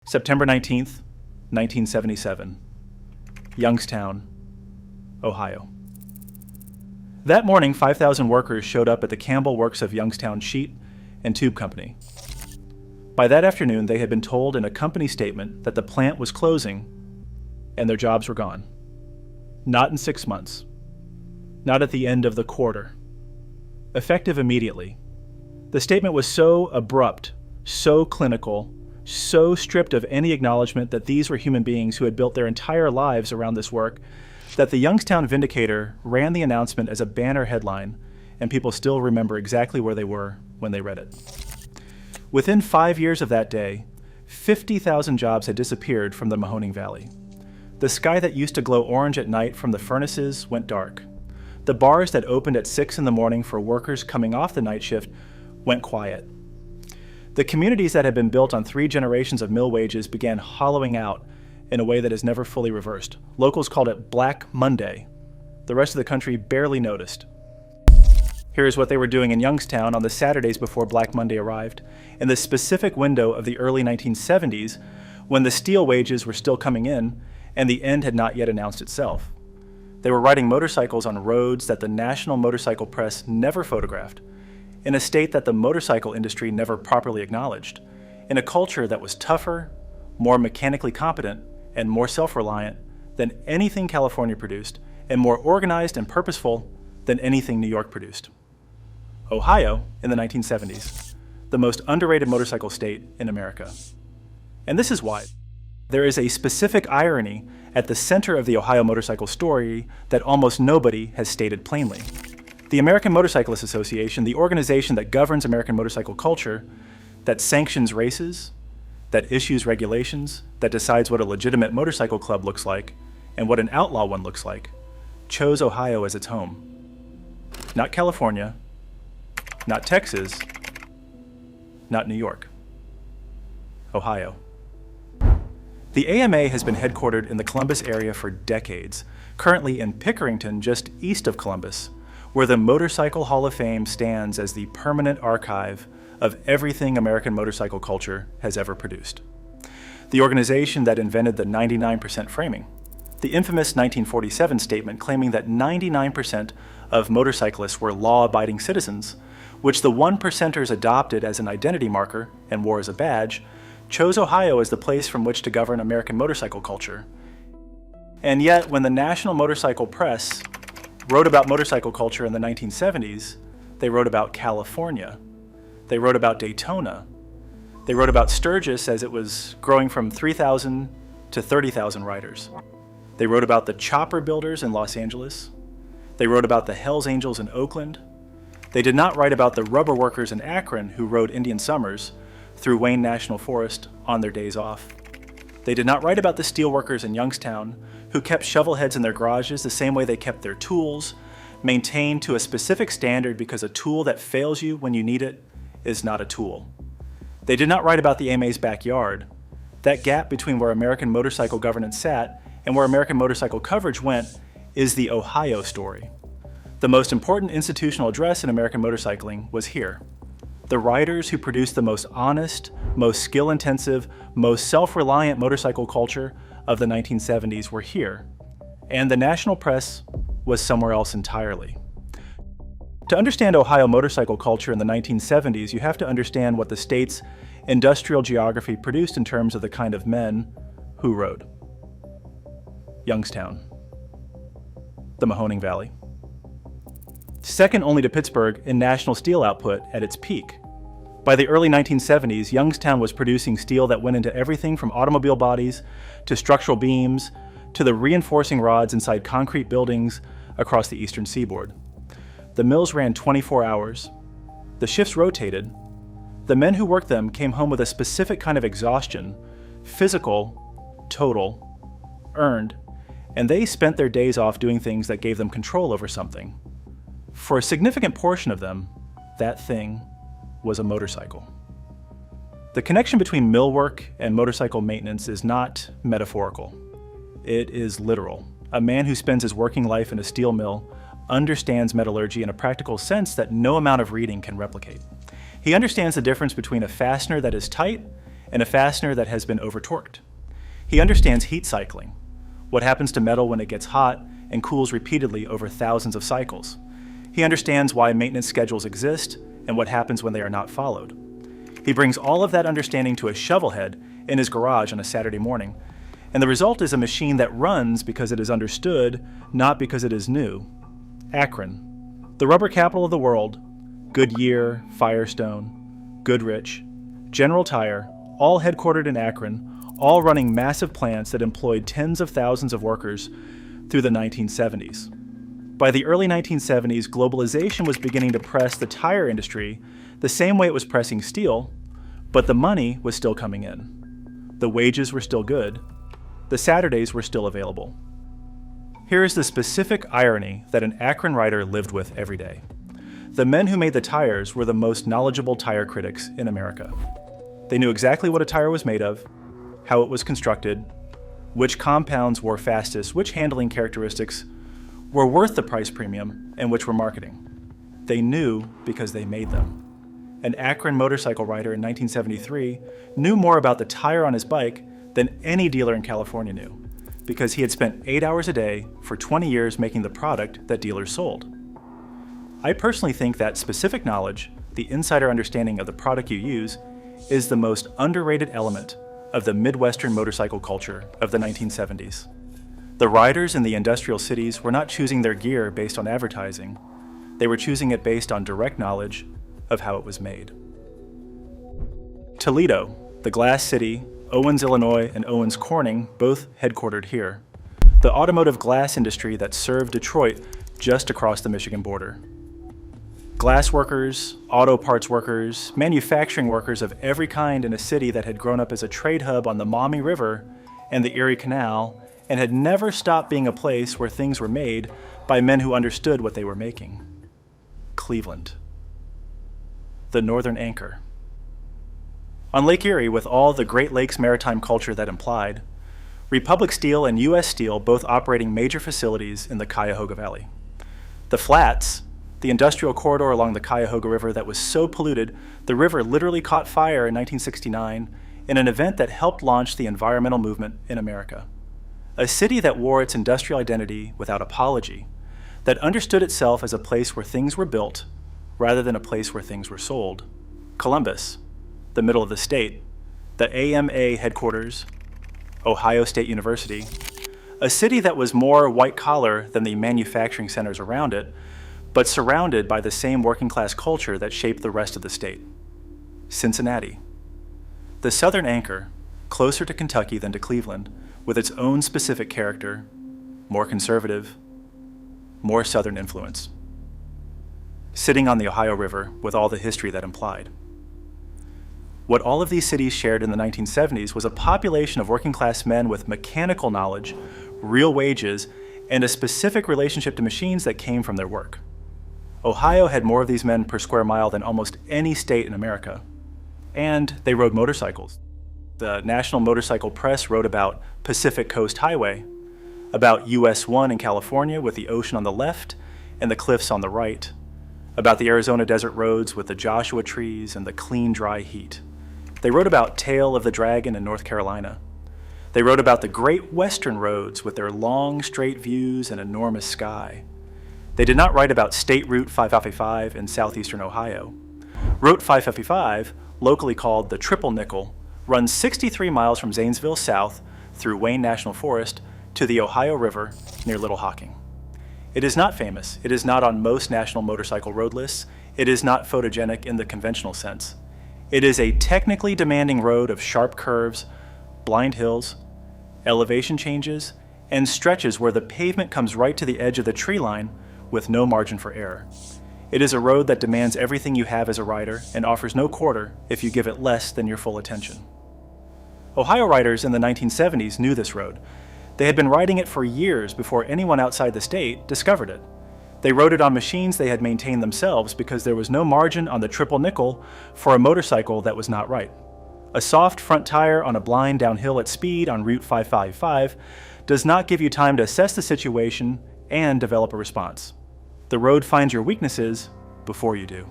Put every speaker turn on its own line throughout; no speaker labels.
September 19th, 1977, Youngstown, Ohio. That morning, 5,000 workers showed up at the Campbell Works of Youngstown Sheet and Tube Company. By that afternoon, they had been told in a company statement that the plant was closing and their jobs were gone. Not in 6 months. Not at the end of the quarter. Effective immediately. The statement was so abrupt, so clinical, so stripped of any acknowledgement that these were human beings who had built their entire lives around this work, that the Youngstown Vindicator ran the announcement as a banner headline, and people still remember exactly where they were when they read it. Within 5 years of that day, 50,000 jobs had disappeared from the Mahoning Valley. The sky that used to glow orange at night from the furnaces went dark. The bars that opened at 6 in the morning for workers coming off the night shift went quiet. The communities that had been built on 3 generations of mill wages began hollowing out in a way that is never fully reversed. Locals called it Black Monday. The rest of the country barely noticed. Here is what they were doing in Youngstown on the Saturdays before Black Monday arrived, in the specific window of the early 1970s, when the steel wages were still coming in and the end had not yet announced itself. They were riding motorcycles on roads that the national motorcycle press never photographed, in a state that the motorcycle industry never properly acknowledged, in a culture that was tougher, more mechanically competent, and more self-reliant than anything California produced, and more organized and purposeful than anything New York produced. Ohio, in the 1970s, the most underrated motorcycle state in America. And this is why. There is a specific irony at the center of the Ohio motorcycle story that almost nobody has stated plainly. The American Motorcyclists Association, the organization that governs American motorcycle culture, that sanctions races, that issues regulations, that decides what a legitimate motorcycle club looks like and what an outlaw one looks like, chose Ohio as its home. Not California, not Texas, not New York. Ohio. The AMA has been headquartered in the Columbus area for decades, currently in Pickerington, just east of Columbus, where the Motorcycle Hall of Fame stands as the permanent archive of everything American motorcycle culture has ever produced. The organization that invented the 99% framing, the infamous 1947 statement claiming that 99% of motorcyclists were law-abiding citizens, which the 1%ers adopted as an identity marker and wore as a badge, chose Ohio as the place from which to govern American motorcycle culture. And yet, when the national motorcycle press wrote about motorcycle culture in the 1970s, they wrote about California. They wrote about Daytona. They wrote about Sturgis as it was growing from 3,000 to 30,000 riders. They wrote about the chopper builders in Los Angeles. They wrote about the Hells Angels in Oakland. They did not write about the rubber workers in Akron who rode Indian summers through Wayne National Forest on their days off. They did not write about the steel workers in Youngstown who kept shovel heads in their garages the same way they kept their tools, maintained to a specific standard because a tool that fails you when you need it is not a tool. They did not write about the AMA's backyard, that gap between where American motorcycle governance sat and where American motorcycle coverage went is the Ohio story. The most important institutional address in American motorcycling was here. The riders who produced the most honest, most skill-intensive, most self-reliant motorcycle culture of the 1970s were here, and the national press was somewhere else entirely. To understand Ohio motorcycle culture in the 1970s, you have to understand what the state's industrial geography produced in terms of the kind of men who rode. Youngstown. The Mahoning Valley. Second only to Pittsburgh in national steel output at its peak. By the early 1970s, Youngstown was producing steel that went into everything from automobile bodies to structural beams to the reinforcing rods inside concrete buildings across the eastern seaboard. The mills ran 24 hours. The shifts rotated. The men who worked them came home with a specific kind of exhaustion, physical, total, earned, and they spent their days off doing things that gave them control over something. For a significant portion of them, that thing was a motorcycle. The connection between mill work and motorcycle maintenance is not metaphorical. It is literal. A man who spends his working life in a steel mill understands metallurgy in a practical sense that no amount of reading can replicate. He understands the difference between a fastener that is tight and a fastener that has been over-torqued. He understands heat cycling, what happens to metal when it gets hot and cools repeatedly over thousands of cycles. He understands why maintenance schedules exist and what happens when they are not followed. He brings all of that understanding to a shovelhead in his garage on a Saturday morning, and the result is a machine that runs because it is understood, not because it is new. Akron, the rubber capital of the world, Goodyear, Firestone, Goodrich, General Tire, all headquartered in Akron, all running massive plants that employed tens of thousands of workers through the 1970s. By the early 1970s, globalization was beginning to press the tire industry the same way it was pressing steel, but the money was still coming in. The wages were still good. The Saturdays were still available. Here is the specific irony that an Akron writer lived with every day. The men who made the tires were the most knowledgeable tire critics in America. They knew exactly what a tire was made of, how it was constructed, which compounds wore fastest, which handling characteristics were worth the price premium, and which were marketing. They knew because they made them. An Akron motorcycle rider in 1973 knew more about the tire on his bike than any dealer in California knew, because he had spent 8 hours a day for 20 years making the product that dealers sold. I personally think that specific knowledge, the insider understanding of the product you use, is the most underrated element of the Midwestern motorcycle culture of the 1970s. The riders in the industrial cities were not choosing their gear based on advertising. They were choosing it based on direct knowledge of how it was made. Toledo, the glass city, Owens, Illinois, and Owens Corning, both headquartered here. The automotive glass industry that served Detroit just across the Michigan border. Glass workers, auto parts workers, manufacturing workers of every kind in a city that had grown up as a trade hub on the Maumee River and the Erie Canal and had never stopped being a place where things were made by men who understood what they were making. Cleveland. The northern anchor. On Lake Erie, with all the Great Lakes maritime culture that implied, Republic Steel and U.S. Steel both operating major facilities in the Cuyahoga Valley. The Flats, the industrial corridor along the Cuyahoga River that was so polluted, the river literally caught fire in 1969 in an event that helped launch the environmental movement in America. A city that wore its industrial identity without apology, that understood itself as a place where things were built rather than a place where things were sold. Columbus, the middle of the state, the AMA headquarters, Ohio State University, a city that was more white-collar than the manufacturing centers around it, but surrounded by the same working-class culture that shaped the rest of the state. Cincinnati, the southern anchor, closer to Kentucky than to Cleveland, with its own specific character, more conservative, more southern influence. Sitting on the Ohio River with all the history that implied. What all of these cities shared in the 1970s was a population of working-class men with mechanical knowledge, real wages, and a specific relationship to machines that came from their work. Ohio had more of these men per square mile than almost any state in America. And they rode motorcycles. The National Motorcycle Press wrote about Pacific Coast Highway, about US 1 in California with the ocean on the left and the cliffs on the right, about the Arizona desert roads with the Joshua trees and the clean, dry heat. They wrote about Tail of the Dragon in North Carolina. They wrote about the Great Western roads with their long, straight views and enormous sky. They did not write about State Route 555 in southeastern Ohio. Route 555, locally called the Triple Nickel, runs 63 miles from Zanesville south through Wayne National Forest to the Ohio River near Little Hocking. It is not famous. It is not on most national motorcycle road lists. It is not photogenic in the conventional sense. It is a technically demanding road of sharp curves, blind hills, elevation changes, and stretches where the pavement comes right to the edge of the tree line with no margin for error. It is a road that demands everything you have as a rider and offers no quarter if you give it less than your full attention. Ohio riders in the 1970s knew this road. They had been riding it for years before anyone outside the state discovered it. They rode it on machines they had maintained themselves because there was no margin on the Triple Nickel for a motorcycle that was not right. A soft front tire on a blind downhill at speed on Route 555 does not give you time to assess the situation and develop a response. The road finds your weaknesses before you do.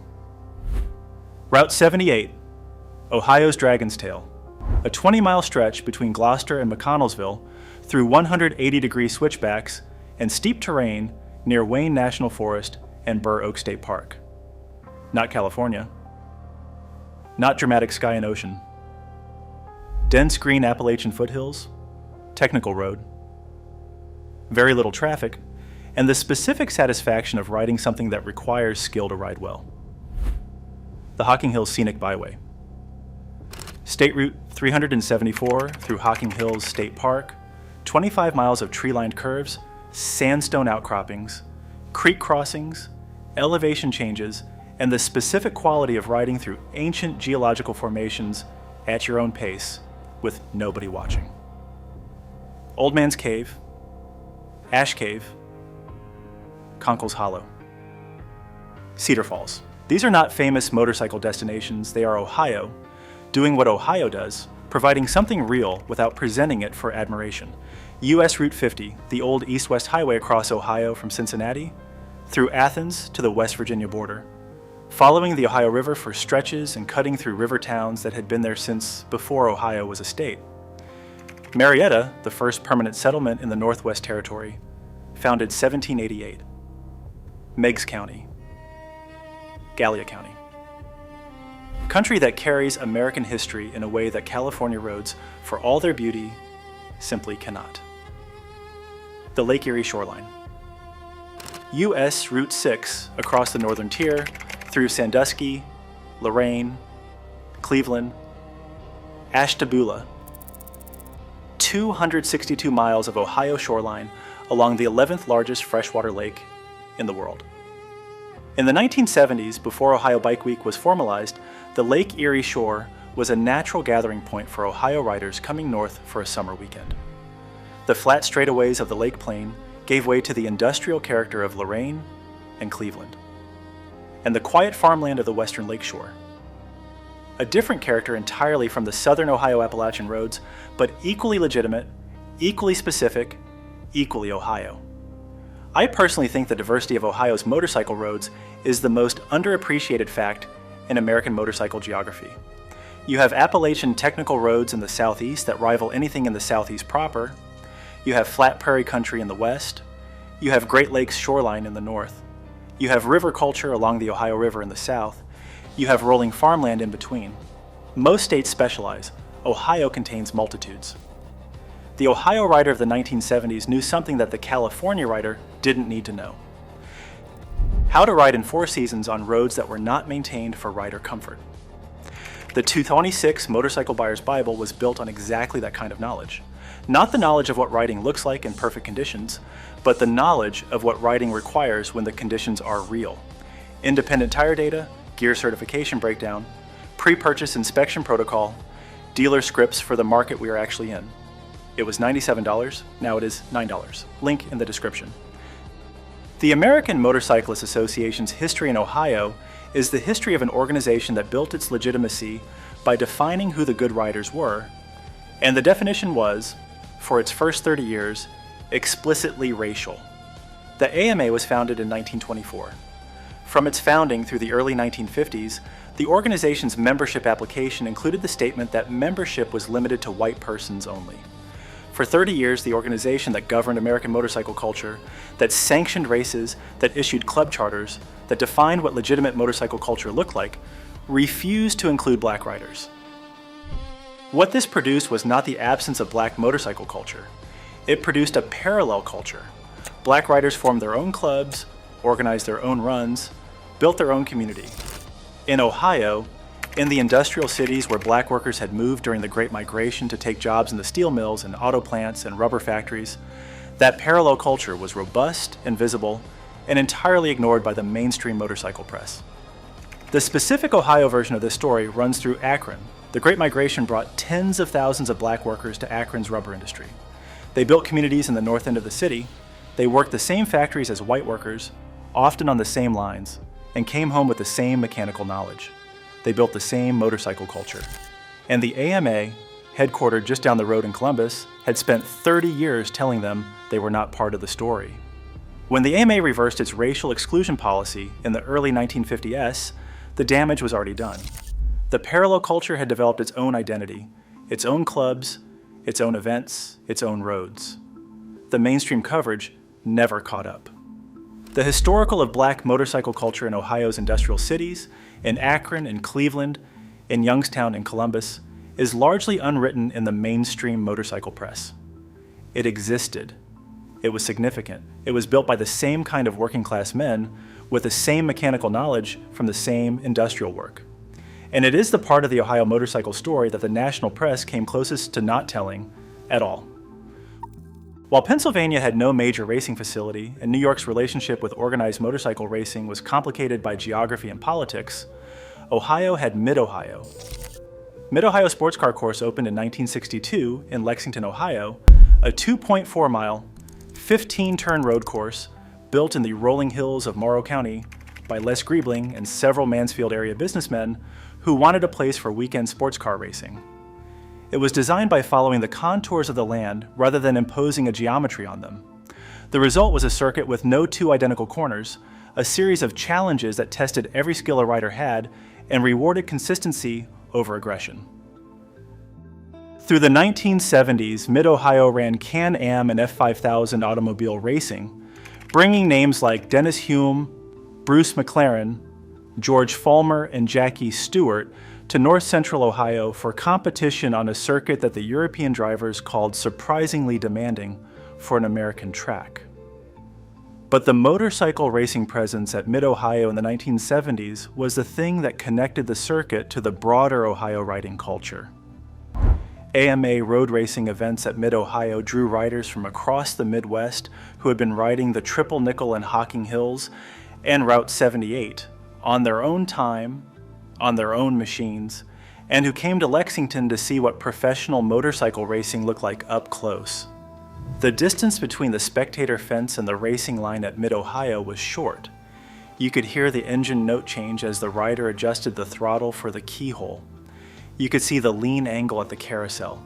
Route 78, Ohio's Dragon's Tail. a 20-mile stretch between Gloucester and McConnellsville through 180-degree switchbacks and steep terrain near Wayne National Forest and Burr Oak State Park. Not California. Not dramatic sky and ocean. Dense green Appalachian foothills, technical road, very little traffic, and the specific satisfaction of riding something that requires skill to ride well. The Hocking Hills Scenic Byway. State Route 374 through Hocking Hills State Park, 25 miles of tree-lined curves, sandstone outcroppings, creek crossings, elevation changes, and the specific quality of riding through ancient geological formations at your own pace with nobody watching. Old Man's Cave, Ash Cave, Conkle's Hollow. Cedar Falls. These are not famous motorcycle destinations, they are Ohio, doing what Ohio does, providing something real without presenting it for admiration. US Route 50, the old east-west highway across Ohio from Cincinnati, through Athens to the West Virginia border, following the Ohio River for stretches and cutting through river towns that had been there since before Ohio was a state. Marietta, the first permanent settlement in the Northwest Territory, founded 1788. Meigs County, Gallia County. Country that carries American history in a way that California roads, for all their beauty, simply cannot. The Lake Erie shoreline. US Route 6 across the northern tier through Sandusky, Lorain, Cleveland, Ashtabula. 262 miles of Ohio shoreline along the 11th largest freshwater lake in the world. In the 1970s, before Ohio Bike Week was formalized, the Lake Erie shore was a natural gathering point for Ohio riders coming north for a summer weekend. The flat straightaways of the lake plain gave way to the industrial character of Lorain and Cleveland, and the quiet farmland of the western lakeshore. A different character entirely from the southern Ohio Appalachian roads, but equally legitimate, equally specific, equally Ohio. I personally think the diversity of Ohio's motorcycle roads is the most underappreciated fact in American motorcycle geography. You have Appalachian technical roads in the southeast that rival anything in the southeast proper. You have flat prairie country in the west. You have Great Lakes shoreline in the north. You have river culture along the Ohio River in the south. You have rolling farmland in between. Most states specialize. Ohio contains multitudes. The Ohio rider of the 1970s knew something that the California rider didn't need to know. How to ride in 4 seasons on roads that were not maintained for rider comfort. The 226 Motorcycle Buyer's Bible was built on exactly that kind of knowledge. Not the knowledge of what riding looks like in perfect conditions, but the knowledge of what riding requires when the conditions are real. Independent tire data, gear certification breakdown, pre-purchase inspection protocol, dealer scripts for the market we are actually in. It was $97, now it is $9. Link in the description. The American Motorcyclist Association's history in Ohio is the history of an organization that built its legitimacy by defining who the good riders were, and the definition was, for its first 30 years, explicitly racial. The AMA was founded in 1924. From its founding through the early 1950s, the organization's membership application included the statement that membership was limited to white persons only. For 30 years, the organization that governed American motorcycle culture, that sanctioned races, that issued club charters, that defined what legitimate motorcycle culture looked like, refused to include black riders. What this produced was not the absence of black motorcycle culture. It produced a parallel culture. Black riders formed their own clubs, organized their own runs, built their own community. In Ohio, in the industrial cities where black workers had moved during the Great Migration to take jobs in the steel mills and auto plants and rubber factories, that parallel culture was robust and visible and entirely ignored by the mainstream motorcycle press. The specific Ohio version of this story runs through Akron. The Great Migration brought tens of thousands of black workers to Akron's rubber industry. They built communities in the north end of the city. They worked the same factories as white workers, often on the same lines, and came home with the same mechanical knowledge. They built the same motorcycle culture. And the AMA, headquartered just down the road in Columbus, had spent 30 years telling them they were not part of the story. When the AMA reversed its racial exclusion policy in the early 1950s, the damage was already done. The parallel culture had developed its own identity. its own clubs, its own events, its own roads. The mainstream coverage never caught up. The historical of black motorcycle culture in Ohio's industrial cities, in Akron and Cleveland, in Youngstown and Columbus, is largely unwritten in the mainstream motorcycle press. It existed. It was significant. It was built by the same kind of working class men with the same mechanical knowledge from the same industrial work. And it is the part of the Ohio motorcycle story that the national press came closest to not telling at all. While Pennsylvania had no major racing facility and New York's relationship with organized motorcycle racing was complicated by geography and politics, Ohio had Mid-Ohio. Mid-Ohio Sports Car Course opened in 1962 in Lexington, Ohio, a 2.4-mile, 15-turn road course built in the rolling hills of Morrow County by Les Griebling and several Mansfield area businessmen who wanted a place for weekend sports car racing. It was designed by following the contours of the land rather than imposing a geometry on them. The result was a circuit with no two identical corners, a series of challenges that tested every skill a rider had and rewarded consistency over aggression. Through the 1970s, Mid-Ohio ran Can-Am and F5000 automobile racing, bringing names like Dennis Hume, Bruce McLaren, George Fulmer, and Jackie Stewart to north central Ohio for competition on a circuit that the European drivers called surprisingly demanding for an American track. But the motorcycle racing presence at Mid-Ohio in the 1970s was the thing that connected the circuit to the broader Ohio riding culture. AMA road racing events at Mid-Ohio drew riders from across the Midwest who had been riding the Triple Nickel and Hocking Hills and Route 78 on their own time, on their own machines, and who came to Lexington to see what professional motorcycle racing looked like up close. The distance between the spectator fence and the racing line at Mid-Ohio was short. You could hear the engine note change as the rider adjusted the throttle for the keyhole. You could see the lean angle at the carousel.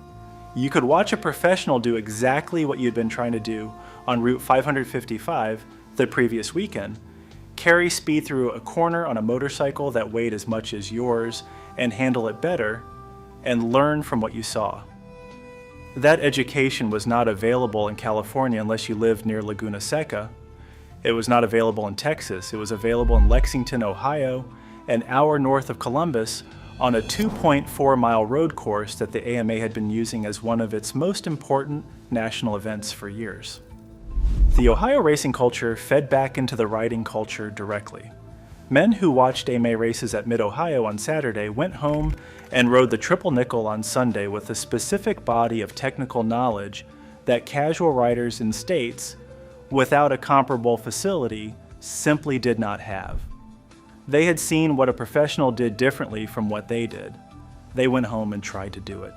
You could watch a professional do exactly what you'd been trying to do on Route 555 the previous weekend, carry speed through a corner on a motorcycle that weighed as much as yours and handle it better, and learn from what you saw. That education was not available in California unless you lived near Laguna Seca. It was not available in Texas. It was available in Lexington, Ohio, an hour north of Columbus, on a 2.4-mile road course that the AMA had been using as one of its most important national events for years. The Ohio racing culture fed back into the riding culture directly. Men who watched AMA races at Mid-Ohio on Saturday went home and rode the Triple Nickel on Sunday with a specific body of technical knowledge that casual riders in states without a comparable facility simply did not have. They had seen what a professional did differently from what they did. They went home and tried to do it.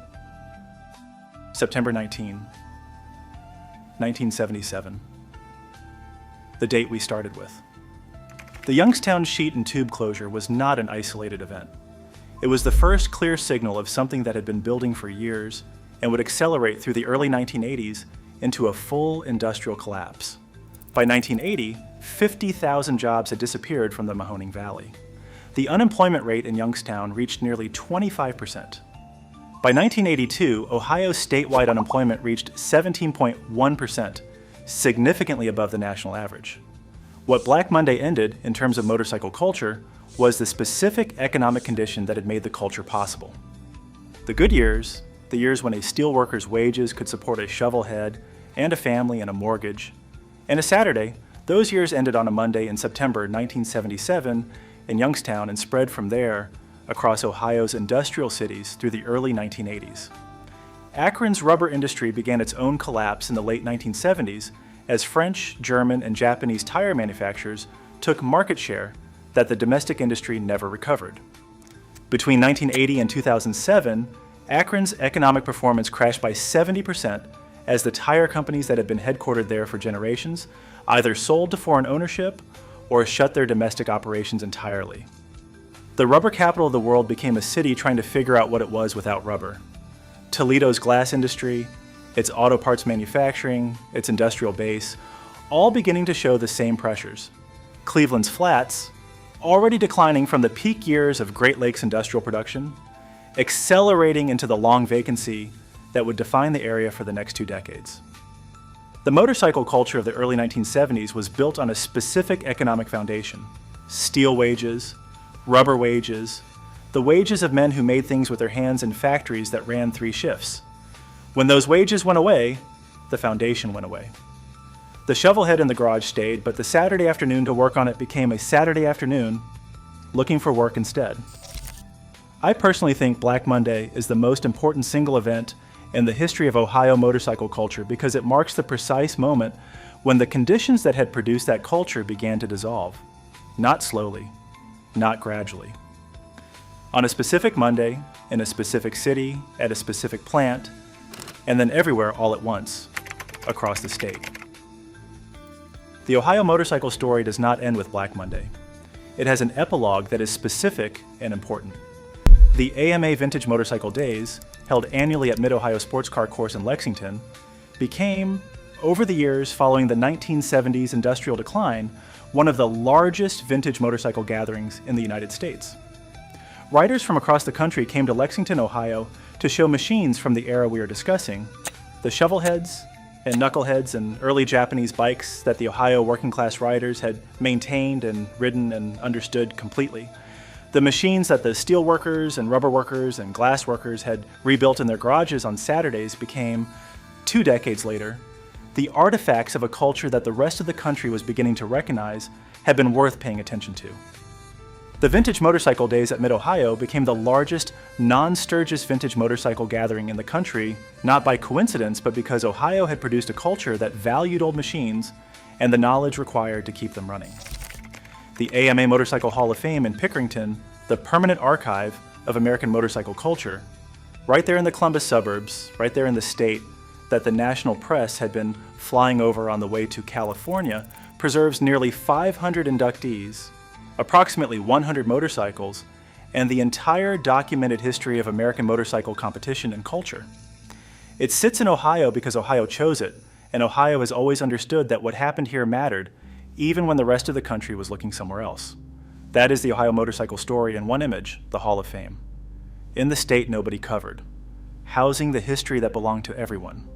September 19, 1977. The date we started with. The Youngstown Sheet and Tube closure was not an isolated event. It was the first clear signal of something that had been building for years and would accelerate through the early 1980s into a full industrial collapse. By 1980, 50,000 jobs had disappeared from the Mahoning Valley. The unemployment rate in Youngstown reached nearly 25%. By 1982, Ohio's statewide unemployment reached 17.1%, significantly above the national average. What Black Monday ended in terms of motorcycle culture was the specific economic condition that had made the culture possible. The good years, the years when a steelworker's wages could support a shovel head and a family and a mortgage, and a Saturday, those years ended on a Monday in September 1977 in Youngstown and spread from there across Ohio's industrial cities through the early 1980s. Akron's rubber industry began its own collapse in the late 1970s as French, German, and Japanese tire manufacturers took market share that the domestic industry never recovered. Between 1980 and 2007, Akron's economic performance crashed by 70% as the tire companies that had been headquartered there for generations either sold to foreign ownership or shut their domestic operations entirely. The rubber capital of the world became a city trying to figure out what it was without rubber. Toledo's glass industry, its auto parts manufacturing, its industrial base, all beginning to show the same pressures. Cleveland's flats, already declining from the peak years of Great Lakes industrial production, accelerating into the long vacancy that would define the area for the next 2 decades. The motorcycle culture of the early 1970s was built on a specific economic foundation: steel wages, rubber wages, the wages of men who made things with their hands in factories that ran 3 shifts. When those wages went away, the foundation went away. The shovelhead in the garage stayed, but the Saturday afternoon to work on it became a Saturday afternoon looking for work instead. I personally think Black Monday is the most important single event in the history of Ohio motorcycle culture because it marks the precise moment when the conditions that had produced that culture began to dissolve. Not slowly, not gradually. On a specific Monday, in a specific city, at a specific plant, and then everywhere all at once, across the state. The Ohio motorcycle story does not end with Black Monday. It has an epilogue that is specific and important. The AMA Vintage Motorcycle Days, held annually at Mid-Ohio Sports Car Course in Lexington, became, over the years following the 1970s industrial decline, one of the largest vintage motorcycle gatherings in the United States. Riders from across the country came to Lexington, Ohio to show machines from the era we are discussing, the shovelheads and knuckleheads and early Japanese bikes that the Ohio working class riders had maintained and ridden and understood completely. The machines that the steel workers and rubber workers and glass workers had rebuilt in their garages on Saturdays became, 2 decades later, the artifacts of a culture that the rest of the country was beginning to recognize had been worth paying attention to. The Vintage Motorcycle Days at Mid-Ohio became the largest non-Sturgis vintage motorcycle gathering in the country, not by coincidence, but because Ohio had produced a culture that valued old machines and the knowledge required to keep them running. The AMA Motorcycle Hall of Fame in Pickerington, the permanent archive of American motorcycle culture, right there in the Columbus suburbs, right there in the state that the national press had been flying over on the way to California, preserves nearly 500 inductees, approximately 100 motorcycles, and the entire documented history of American motorcycle competition and culture. It sits in Ohio because Ohio chose it, and Ohio has always understood that what happened here mattered, even when the rest of the country was looking somewhere else. That is the Ohio motorcycle story in one image, the Hall of Fame. In the state nobody covered, housing the history that belonged to everyone.